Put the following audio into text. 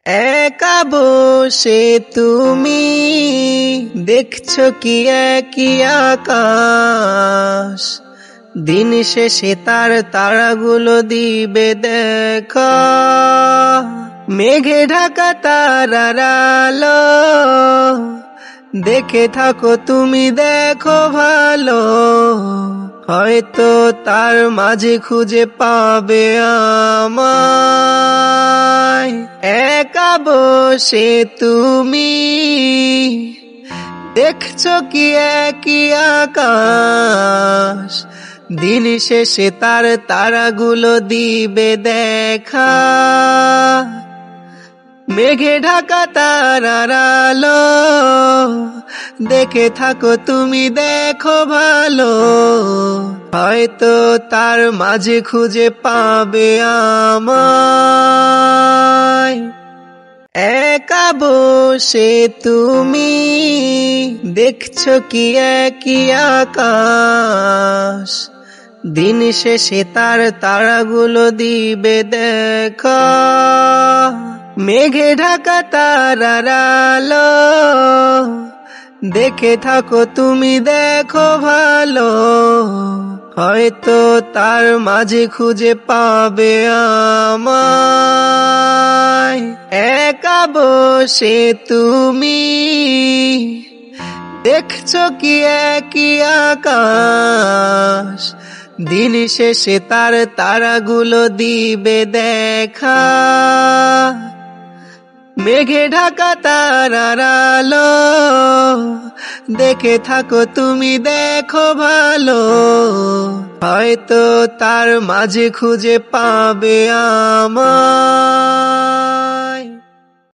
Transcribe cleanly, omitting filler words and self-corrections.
একা বসে তুমি দেখছো কি একই আকাশ, দিন শেষে তার তারাগুলো দিবে দেখা। মেঘে ঢাকা তারার আলো দেখে থাকো তুমি, দেখো ভালো, হয়তো তার মাঝে খুঁজে পাবে আমায়। একা বসে তুমি দেখছো কি একই আকাশ, দিন শেষে তার তারাগুলো দিবে দেখা। মেঘে ঢাকা তারার আলো দেখে থাকো তুমি, দেখো ভালো, হয়তো তার মাঝে খুঁজে পাবে আমায়। একা বসে তুমি দেখছো কি একই আকাশ, দিন শেষে তার তারাগুলো দিবে দেখা। মেঘে ঢাকা তারার আলো দেখে থাকো তুমি, দেখো ভালো, হয়তো তার মাঝে খুঁজে পাবে আমায়। একা বসে তুমি দেখছো কি একই আকাশ, দিন শেষে তার তারাগুলো দিবে দেখা। মেঘে ঢাকা তারার আলো দেখে থাকো তুমি, দেখো ভালো, হয়তো তার মাঝে খুঁজে পাবে আমায়।